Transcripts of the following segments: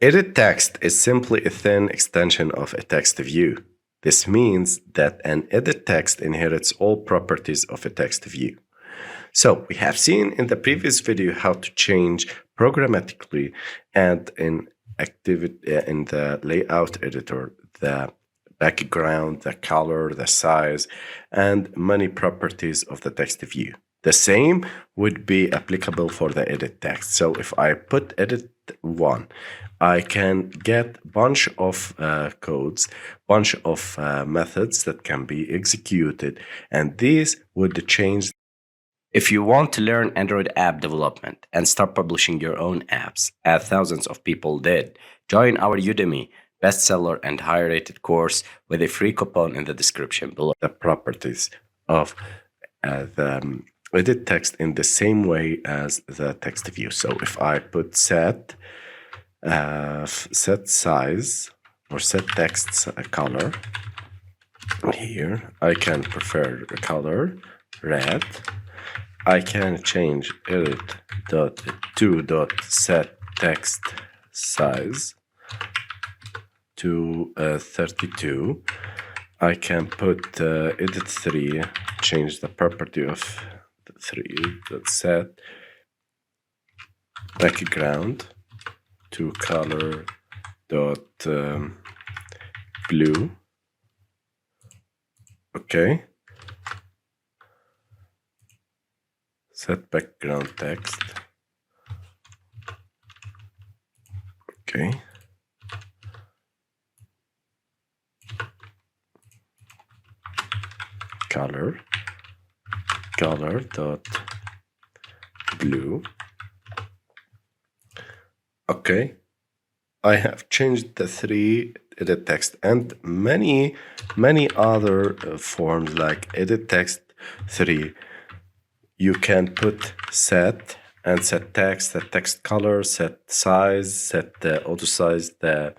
EditText is simply a thin extension of a text view. This means that an EditText inherits all properties of a text view. So we have seen in the previous video how to change programmatically and in the layout editor the background, the color, the size, and many properties of the text view. The same would be applicable for the edit text. So if I put edit 1, I can get a bunch of codes, bunch of methods that can be executed, and these would change. If you want to learn Android app development and start publishing your own apps, as thousands of people did, join our Udemy bestseller and high-rated course with a free coupon in the description below. The properties of the edit text in the same way as the text view. So if I put set size or set text color here, I can prefer the color red. I can change edit.to.set text size to 32. I can put edit3, change the property of the 3.set background to color blue. Okay. Set background text. Okay. Color dot blue. Okay, I have changed the 3 edit text and many other forms like edit text 3. You can put set and set text, set text color, set size, set the auto size, the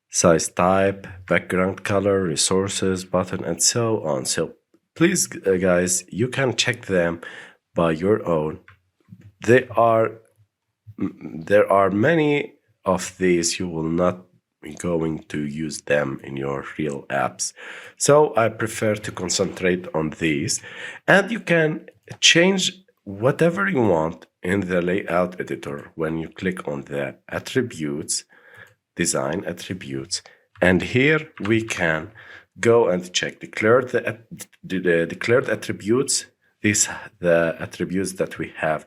size type, background color, resources, button, and so on. So please, guys, you can check them by your own. There are many of these. You will not be going to use them in your real apps. So I prefer to concentrate on these. And you can change whatever you want in the layout editor when you click on the attributes, design attributes, and here we can go and check declared attributes. These the attributes that we have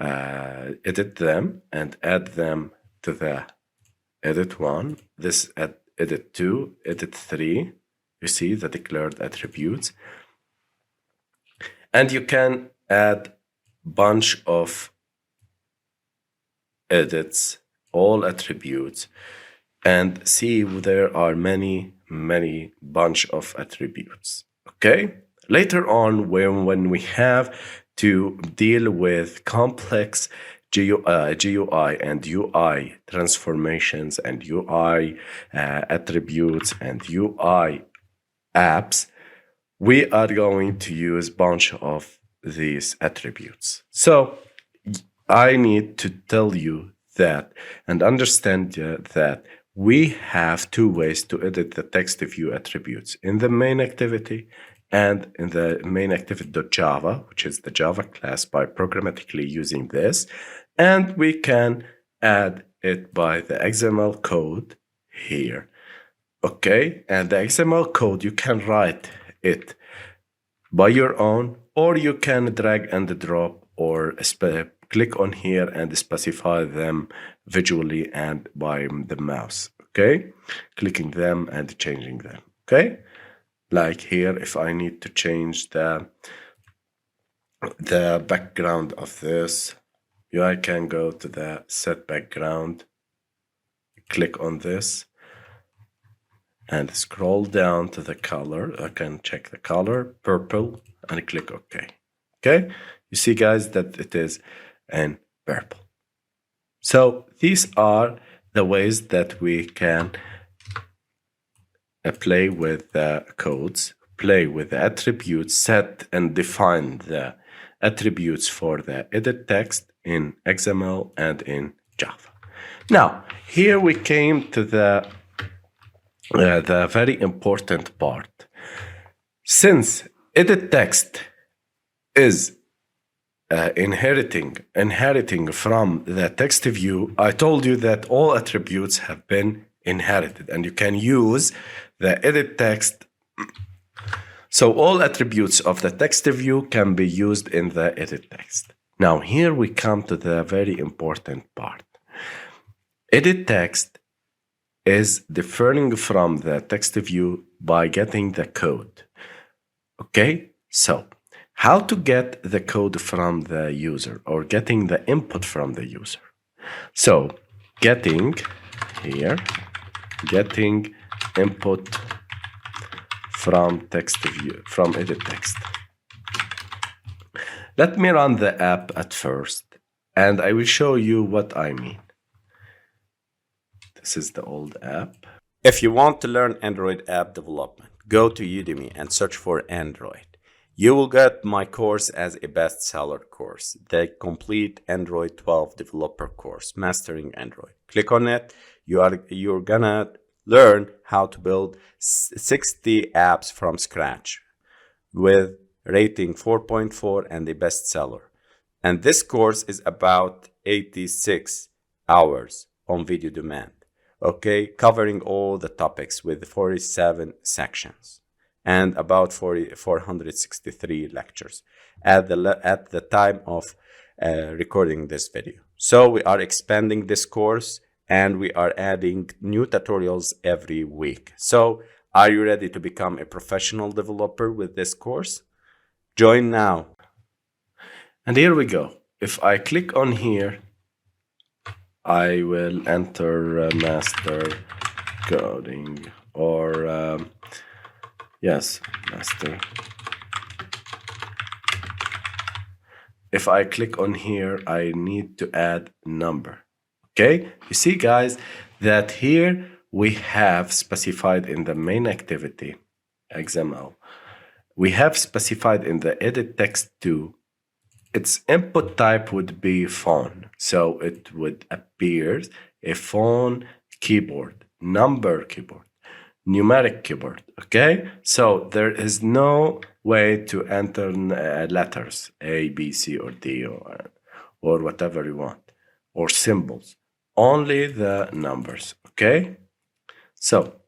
edit them and add them to the edit 1, this at edit 2, edit 3. You see the declared attributes, and you can add bunch of edits, all attributes, and see there are many bunch of attributes. Okay, later on when we have to deal with complex GUI and UI transformations and UI attributes and UI apps, we are going to use bunch of these attributes. So I need to tell you that and understand that we have 2 ways to edit the text view attributes: in the main activity and in the main activity.java, which is the Java class, by programmatically using this. And we can add it by the XML code here. Okay, and the XML code, you can write it by your own, or you can drag and drop or click on here and specify them visually and by the mouse. Okay, clicking them and changing them. Okay, like here, if I need to change the background of this, I can go to the set background, click on this, and scroll down to the color. I can check the color, purple, and click OK. Okay, you see, guys, that it is in purple. So these are the ways that we can play with the codes, play with the attributes, set and define the attributes for the edit text in XML and in Java. Now, here we came to the very important part. Since EditText is inheriting from the text view, I told you that all attributes have been inherited, and you can use the EditText. So all attributes of the text view can be used in the EditText. Now here we come to the very important part. EditText is differing from the text view by getting the code. Okay, so how to get the code from the user, or getting the input from the user? So getting input from text view, from EditText. Let me run the app at first, and I will show you what I mean. This is the old app. If you want to learn Android app development, go to Udemy and search for Android. You will get my course as a bestseller course, the complete Android 12 developer course, Mastering Android. Click on it. You're gonna learn how to build 60 apps from scratch with rating 4.4 and a bestseller. And this course is about 86 hours on video demand. Okay, covering all the topics with 47 sections and about 463 lectures at the time of recording this video. So we are expanding this course and we are adding new tutorials every week. So are you ready to become a professional developer with this course? Join now. And here we go. If I click on here, I will enter master coding, or yes, master. If I click on here, I need to add number. Okay, you see guys that here we have specified in the main activity XML, we have specified in the edit text 2, its input type would be phone. So it would appear a phone keyboard, number keyboard, numeric keyboard. Okay, so there is no way to enter letters A, B, C, or D, or whatever you want, or symbols, only the numbers. Okay, so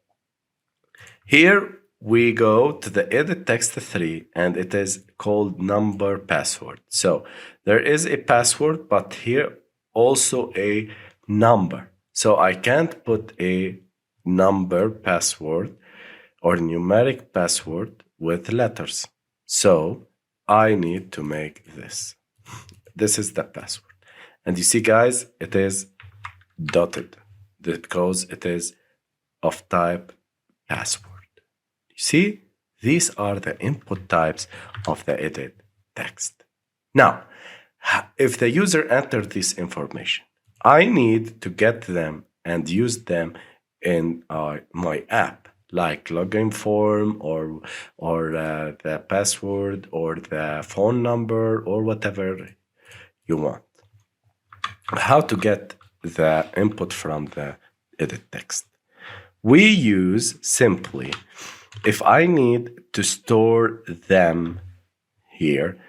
here we go to the edit text 3, and it is called number password. So there is a password, but here also a number. So I can't put a number password or numeric password with letters. So I need to make this. This is the password. And you see guys, it is dotted because it is of type password. See, these are the input types of the edit text. Now, if the user entered this information, I need to get them and use them in my app, like login form or the password or the phone number or whatever you want. How to get the input from the edit text? We use simply, if I need to store them here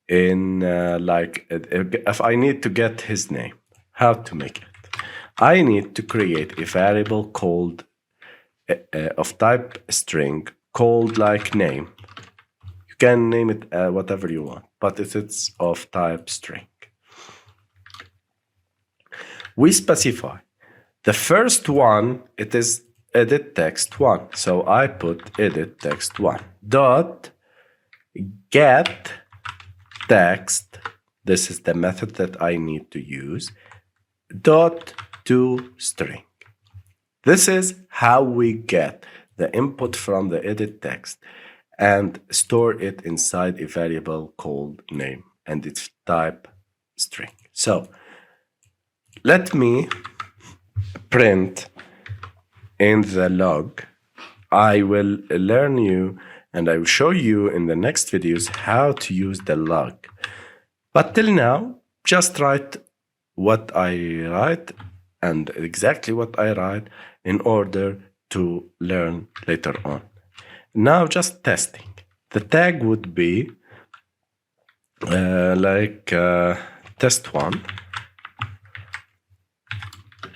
in if I need to get his name, how to make it? I need to create a variable called of type string called like name. You can name it whatever you want, but it's of type string. We specify the first one, it is edit text 1. So I put edit text 1 dot get text. This is the method that I need to use. Dot to string. This is how we get the input from the edit text and store it inside a variable called name, and its type string. So let me print in the log. I will learn you and I will show you in the next videos how to use the log. But till now, just write what I write and exactly what I write in order to learn later on. Now just testing. The tag would be test1,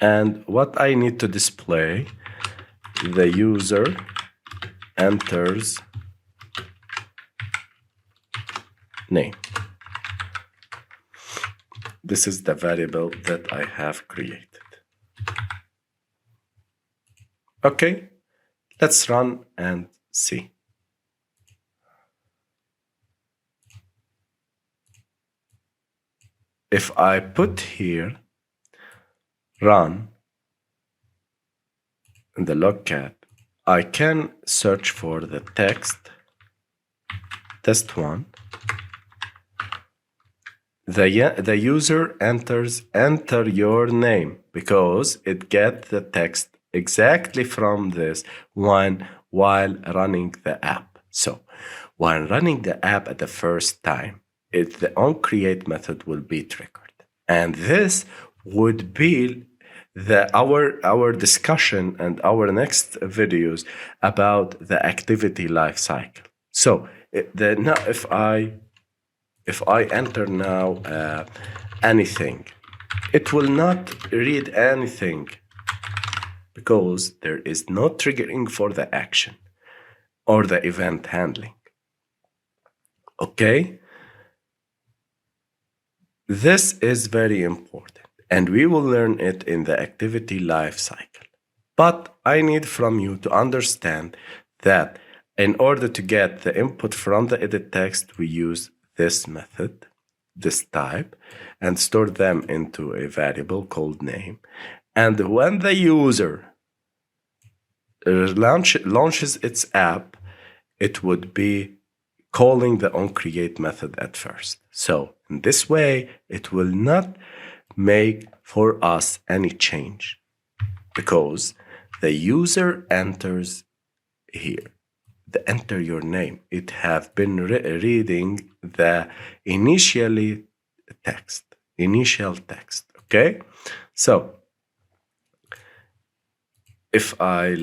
and what I need to display, the user enters name. This is the variable that I have created. Okay, let's run and see. If I put here run in the logcat, I can search for the text test1. The user enter your name, because it gets the text exactly from this one while running the app. So while running the app at the first time, the onCreate method will be triggered. And this would be our discussion and our next videos about the activity lifecycle. So now if I enter now anything, it will not read anything because there is no triggering for the action or the event handling. Okay? This is very important, and we will learn it in the activity lifecycle. But I need from you to understand that in order to get the input from the edit text, we use this method, this type, and store them into a variable called name. And when the user launches its app, it would be calling the onCreate method at first. So in this way, it will not make for us any change because the user enters here. The enter your name. It have been reading the initial text. Okay, so if I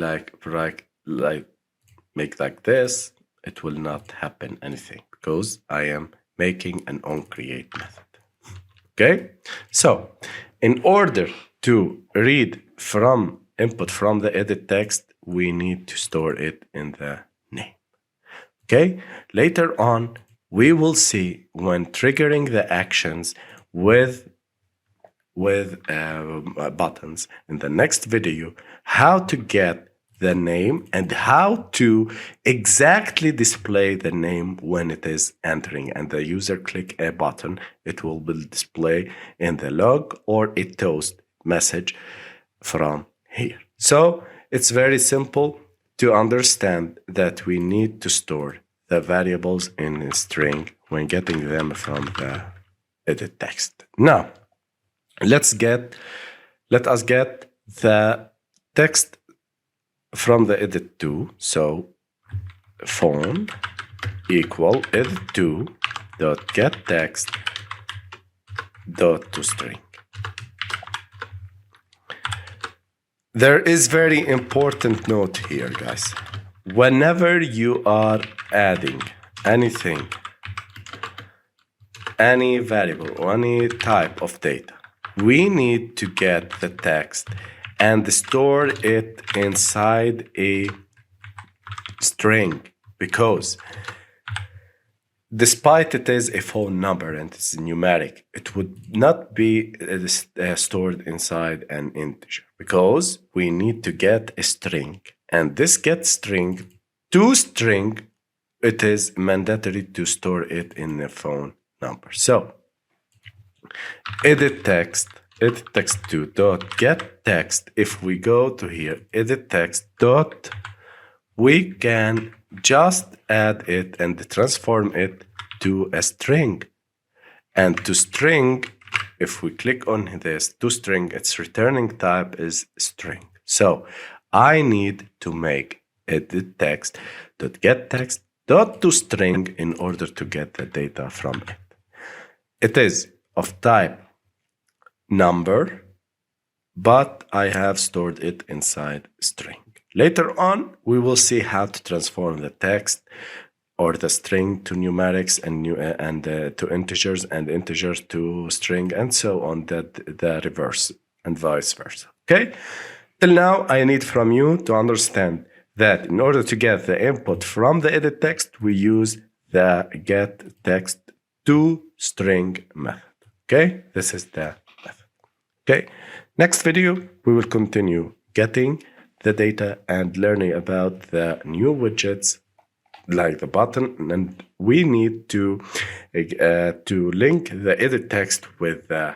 make like this, it will not happen anything because I am making an onCreate method. Okay, so in order to read from input from the edit text, we need to store it in the name. Okay, later on we will see when triggering the actions with buttons in the next video how to get the name and how to exactly display the name when it is entering, and the user click a button, it will be display in the log or a toast message from here. So it's very simple to understand that we need to store the variables in a string when getting them from the edit text. Now let us get the text from the edit2. So phone equal edit2 dot get text dot toString. There is very important note here, guys. Whenever you are adding anything, any variable or any type of data, we need to get the text and store it inside a string, because despite it is a phone number and it's numeric, it would not be stored inside an integer, because we need to get a string, and this get string to string, it is mandatory to store it in a phone number. So EditText2 dot get text. If we go to here, EditText dot, we can just add it and transform it to a string. And to string, if we click on this to string, its returning type is string. So I need to make EditText dot get text dot toString in order to get the data from it. It is of type number, but I have stored it inside string. Later on, we will see how to transform the text or the string to numerics and to integers and integers to string and so on, the reverse and vice versa. Okay? Till now, I need from you to understand that in order to get the input from the edit text, we use the get text to string method. Okay? This is the method. Okay? Next video, we will continue getting the data and learning about the new widgets like the button, and we need to link the edit text with the